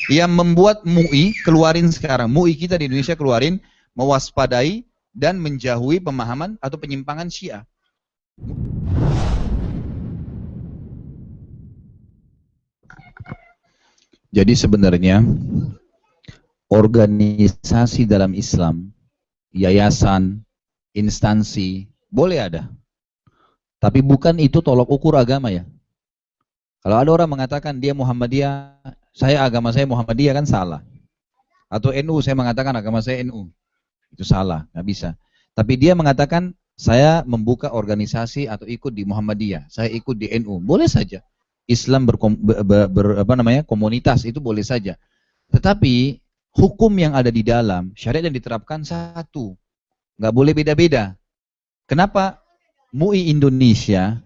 Yang membuat MUI keluarin sekarang, MUI kita di Indonesia keluarin, mewaspadai dan menjauhi pemahaman atau penyimpangan Syiah. Jadi sebenarnya organisasi dalam Islam, yayasan, instansi, boleh ada. Tapi bukan itu tolok ukur agama ya. Kalau ada orang mengatakan dia Muhammadiyah, agama saya Muhammadiyah, kan salah. Atau NU, saya mengatakan agama saya NU. Itu salah, nggak bisa. Tapi dia mengatakan saya membuka organisasi atau ikut di Muhammadiyah, saya ikut di NU, boleh saja. Islam komunitas itu boleh saja. Tetapi hukum yang ada di dalam syariat yang diterapkan satu, nggak boleh beda-beda. Kenapa? MUI Indonesia,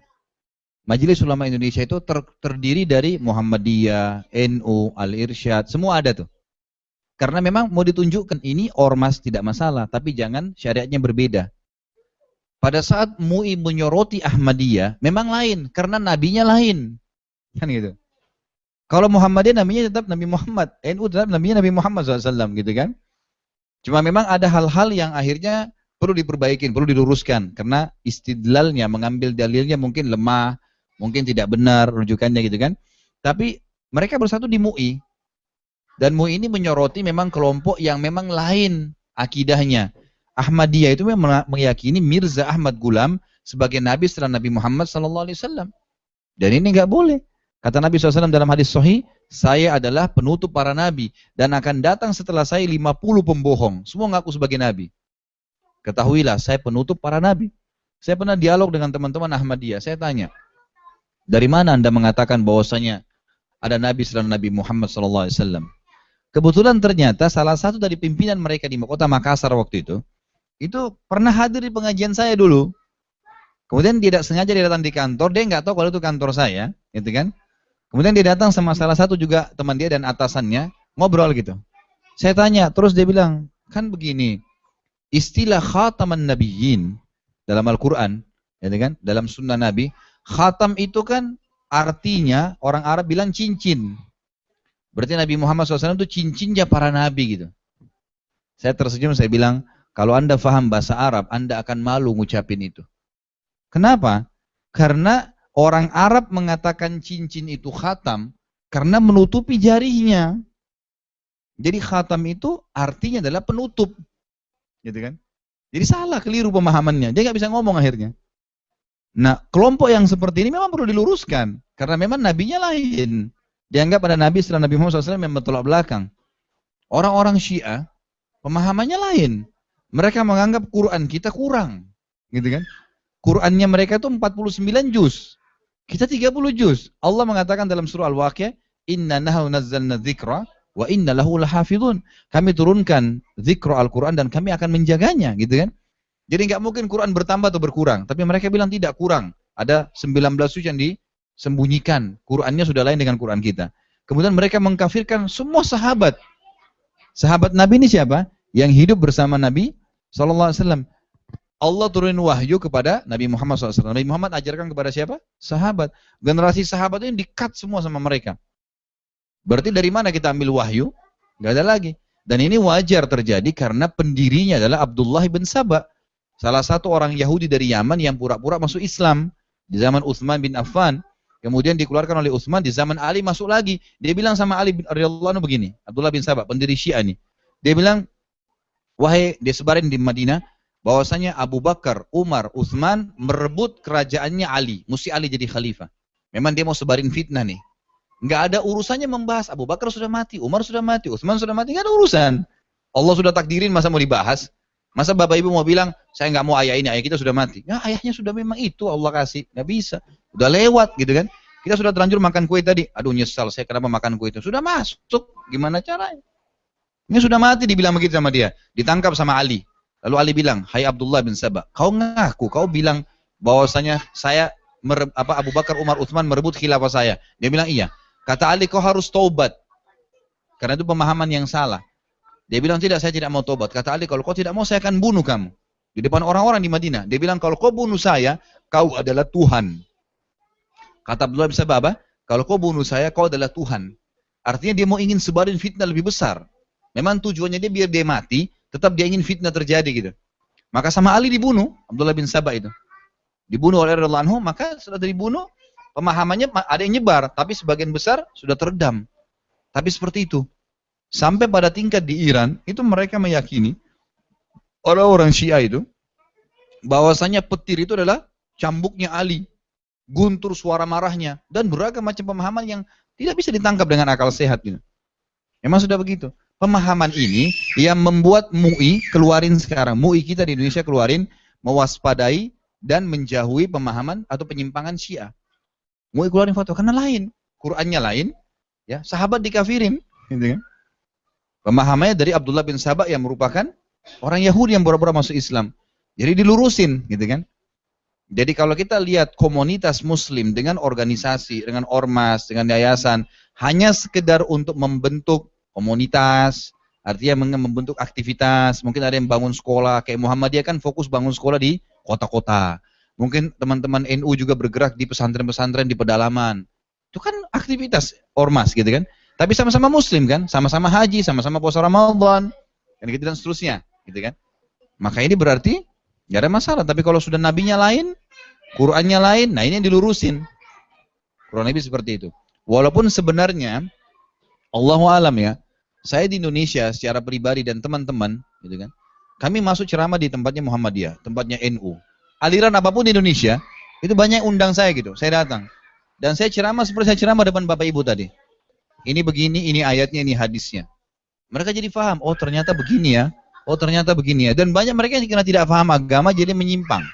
Majelis Ulama Indonesia itu terdiri dari Muhammadiyah, NU, Al-Irsyad, semua ada tuh. Karena memang mau ditunjukkan ini ormas tidak masalah, tapi jangan syariatnya berbeda. Pada saat MUI menyoroti Ahmadiyah, memang lain, karena nabinya lain. Kan gitu. Kalau Muhammadiyah namanya tetap Nabi Muhammad, NU tetap namanya Nabi Muhammad SAW, gitu kan. Cuma memang ada hal-hal yang akhirnya perlu diperbaikin, perlu diluruskan, karena istidlalnya, mengambil dalilnya mungkin lemah, mungkin tidak benar rujukannya, gitu kan. Tapi mereka bersatu di MUI, dan MUI ini menyoroti memang kelompok yang memang lain akidahnya. Ahmadiyah itu memang meyakini Mirza Ahmad Ghulam sebagai Nabi setelah Nabi Muhammad SAW. Dan ini nggak boleh. Kata Nabi SAW dalam hadis sahih, saya adalah penutup para nabi dan akan datang setelah saya 50 pembohong, semua ngaku sebagai nabi. Ketahuilah, saya penutup para nabi. Saya pernah dialog dengan teman-teman Ahmadiyah, saya tanya, dari mana Anda mengatakan bahwasanya ada nabi setelah Nabi Muhammad SAW? Kebetulan ternyata salah satu dari pimpinan mereka di kota Makassar waktu itu pernah hadir di pengajian saya dulu. Kemudian tidak sengaja dia datang di kantor, dia nggak tahu kalau itu kantor saya, gitu kan? Kemudian dia datang sama salah satu juga teman dia dan atasannya, ngobrol gitu. Saya tanya, terus dia bilang, kan begini, istilah khataman nabiyyin dalam Al-Quran, gitu kan? Dalam sunnah Nabi, khatam itu kan artinya orang Arab bilang cincin. Berarti Nabi Muhammad SAW itu cincinnya para nabi gitu. Saya tersenyum, saya bilang, kalau Anda faham bahasa Arab, Anda akan malu ngucapin itu. Kenapa? Karena orang Arab mengatakan cincin itu khatam karena menutupi jarinya. Jadi khatam itu artinya adalah penutup, gitu kan? Jadi salah, keliru pemahamannya. Dia nggak bisa ngomong akhirnya. Nah, kelompok yang seperti ini memang perlu diluruskan karena memang nabinya lain. Dianggap ada nabi setelah Nabi Muhammad SAW yang bertolak belakang. Orang-orang Syiah pemahamannya lain. Mereka menganggap Quran kita kurang, gitu kan? Qurannya mereka itu 49 juz. Kita 30 juz. Allah mengatakan dalam surah Al-Waqiah, "Inna nahnu nazzalna dzikra wa inna lahu lahafizun." Kami turunkan zikra Al-Quran dan kami akan menjaganya, gitu kan? Jadi nggak mungkin Quran bertambah atau berkurang, tapi mereka bilang tidak kurang. Ada 19 juz yang disembunyikan. Qurannya sudah lain dengan Quran kita. Kemudian mereka mengkafirkan semua sahabat. Sahabat Nabi ini siapa? Yang hidup bersama Nabi SAW. Allah turunin wahyu kepada Nabi Muhammad SAW. Nabi Muhammad ajarkan kepada siapa? Sahabat. Generasi sahabat ini di-cut semua sama mereka. Berarti dari mana kita ambil wahyu? Gak ada lagi. Dan ini wajar terjadi karena pendirinya adalah Abdullah bin Saba. Salah satu orang Yahudi dari Yaman yang pura-pura masuk Islam. Di zaman Utsman bin Affan. Kemudian dikeluarkan oleh Utsman, di zaman Ali masuk lagi. Dia bilang sama Ali bin radhiyallahu anhu begini. Abdullah bin Saba, pendiri Syiah ini. Dia bilang, wahai, dia sebarin di Madinah, bahwasanya Abu Bakar, Umar, Utsman merebut kerajaannya Ali. Mesti Ali jadi khalifah. Memang dia mau sebarin fitnah nih. Nggak ada urusannya membahas. Abu Bakar sudah mati, Umar sudah mati, Utsman sudah mati. Nggak ada urusan. Allah sudah takdirin, masa mau dibahas? Masa bapak ibu mau bilang, saya nggak mau ayah ini, ayah kita sudah mati. Ya ayahnya sudah memang itu Allah kasih. Nggak bisa. Udah lewat gitu kan. Kita sudah terlanjur makan kue tadi. Aduh nyesal saya kenapa makan kue itu. Sudah masuk. Gimana caranya? Ini sudah mati dibilang begitu sama dia. Ditangkap sama Ali. Lalu Ali bilang, hai Abdullah bin Saba, kau ngaku, kau bilang bahwasanya saya Abu Bakar, Umar, Utsman merebut khilafah saya. Dia bilang iya. Kata Ali, kau harus taubat. Karena itu pemahaman yang salah. Dia bilang tidak, saya tidak mau taubat. Kata Ali, kalau kau tidak mau saya akan bunuh kamu. Di depan orang-orang di Madinah. Dia bilang, kalau kau bunuh saya, kau adalah Tuhan. Kata Abdullah bin Saba, kalau kau bunuh saya, kau adalah Tuhan. Artinya dia mau ingin sebarin fitnah lebih besar. Memang tujuannya dia biar dia mati, tetap dia ingin fitnah terjadi gitu. Maka sama Ali dibunuh, Abdullah bin Sabah itu. Dibunuh oleh radhiyallahu anhu, maka setelah dibunuh, pemahamannya ada yang nyebar, tapi sebagian besar sudah teredam. Tapi seperti itu. Sampai pada tingkat di Iran, itu mereka meyakini, orang-orang Syiah itu, bahwasanya petir itu adalah cambuknya Ali. Guntur suara marahnya, dan beragam macam pemahaman yang tidak bisa ditangkap dengan akal sehat gitu. Memang sudah begitu. Pemahaman ini yang membuat MUI keluarin sekarang. MUI kita di Indonesia keluarin mewaspadai dan menjauhi pemahaman atau penyimpangan Syiah. MUI keluarin fatwa karena lain, Qurannya lain, ya sahabat dikafirin, gitu kan? Pemahamannya dari Abdullah bin Sabah yang merupakan orang Yahudi yang pura-pura masuk Islam. Jadi dilurusin, gitu kan? Jadi kalau kita lihat komunitas muslim dengan organisasi, dengan ormas, dengan yayasan, hanya sekedar untuk membentuk komunitas, artinya membentuk aktivitas, mungkin ada yang bangun sekolah, kayak Muhammadiyah kan fokus bangun sekolah di kota-kota. Mungkin teman-teman NU juga bergerak di pesantren-pesantren di pedalaman. Itu kan aktivitas ormas gitu kan. Tapi sama-sama muslim kan, sama-sama haji, sama-sama puasa Ramadan, dan gitu dan seterusnya, gitu kan. Maka ini berarti nggak ada masalah, tapi kalau sudah nabinya lain, Qurannya lain, nah ini yang dilurusin. Kurang lebih seperti itu. Walaupun sebenarnya, Allahu alam ya, saya di Indonesia secara pribadi dan teman-teman, gitu kan, kami masuk ceramah di tempatnya Muhammadiyah, tempatnya NU. Aliran apapun di Indonesia, itu banyak yang undang saya gitu, saya datang. Dan saya ceramah seperti saya ceramah depan Bapak Ibu tadi. Ini begini, ini ayatnya, ini hadisnya. Mereka jadi paham, oh ternyata begini ya, oh ternyata begini ya. Dan banyak mereka yang karena tidak paham agama jadi menyimpang.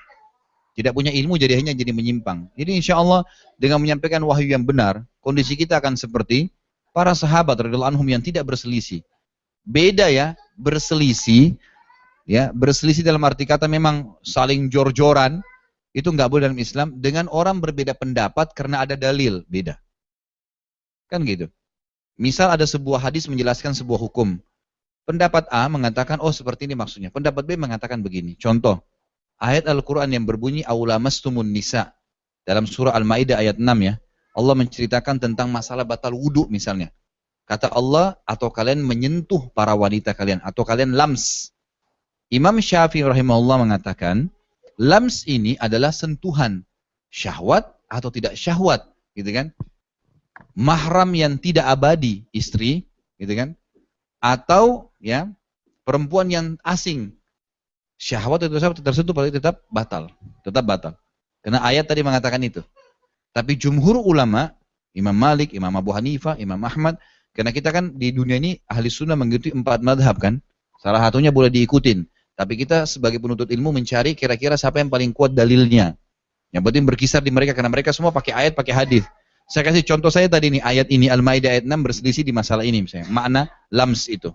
Tidak punya ilmu jadi hanya jadi menyimpang. Jadi insya Allah dengan menyampaikan wahyu yang benar, kondisi kita akan seperti para sahabat radhiyallahu anhum yang tidak berselisih. Beda ya, berselisih dalam arti kata memang saling jor-joran, itu nggak boleh dalam Islam. Dengan orang berbeda pendapat karena ada dalil, beda. Kan gitu. Misal ada sebuah hadis menjelaskan sebuah hukum. Pendapat A mengatakan, oh seperti ini maksudnya. Pendapat B mengatakan begini. Contoh, ayat Al-Quran yang berbunyi, awlamastumun nisa. Dalam surah Al-Ma'idah ayat 6 ya. Allah menceritakan tentang masalah batal wudu misalnya. Kata Allah, atau kalian menyentuh para wanita kalian. Atau kalian lams. Imam Syafi'i rahimahullah mengatakan, lams ini adalah sentuhan. Syahwat atau tidak syahwat. Gitu kan. Mahram yang tidak abadi, istri. Gitu kan. Atau ya perempuan yang asing. Syahwat itu tersentuh paling tetap batal. Tetap batal. Karena ayat tadi mengatakan itu. Tapi jumhur ulama, Imam Malik, Imam Abu Hanifah, Imam Ahmad, karena kita kan di dunia ini ahli sunnah mengikuti 4 madhab kan. Salah satunya boleh diikutin. Tapi kita sebagai penuntut ilmu mencari kira-kira siapa yang paling kuat dalilnya. Yang penting berkisar di mereka, karena mereka semua pakai ayat, pakai hadis. Saya kasih contoh saya tadi nih, ayat ini, Al-Ma'idah ayat 6 berselisih di masalah ini misalnya. Makna lams itu.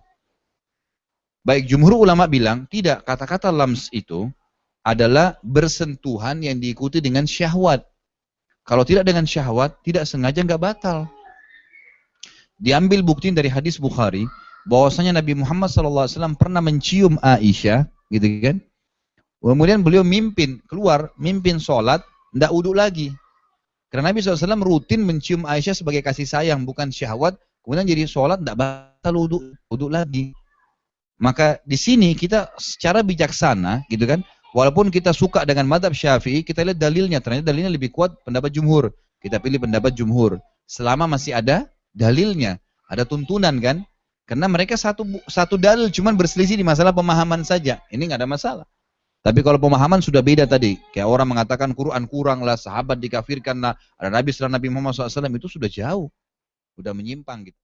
Baik, jumhur ulama bilang, tidak, kata-kata lams itu adalah bersentuhan yang diikuti dengan syahwat. Kalau tidak dengan syahwat, tidak sengaja nggak batal. Diambil bukti dari hadis Bukhari, bahwasanya Nabi Muhammad SAW pernah mencium Aisyah, gitu kan? Kemudian beliau mimpin sholat, tidak wudhu lagi. Karena Nabi SAW rutin mencium Aisyah sebagai kasih sayang, bukan syahwat. Kemudian jadi sholat, tidak batal wudhu lagi. Maka di sini kita secara bijaksana, gitu kan? Walaupun kita suka dengan madhab Syafi'i, kita lihat dalilnya. Ternyata dalilnya lebih kuat pendapat jumhur. Kita pilih pendapat jumhur. Selama masih ada dalilnya, ada tuntunan kan? Karena mereka satu dalil, cuman berselisih di masalah pemahaman saja. Ini nggak ada masalah. Tapi kalau pemahaman sudah beda tadi, kayak orang mengatakan Quran kurang lah, sahabat dikafirkan lah, ada Nabi setelah Nabi Muhammad SAW, itu sudah jauh, sudah menyimpang gitu.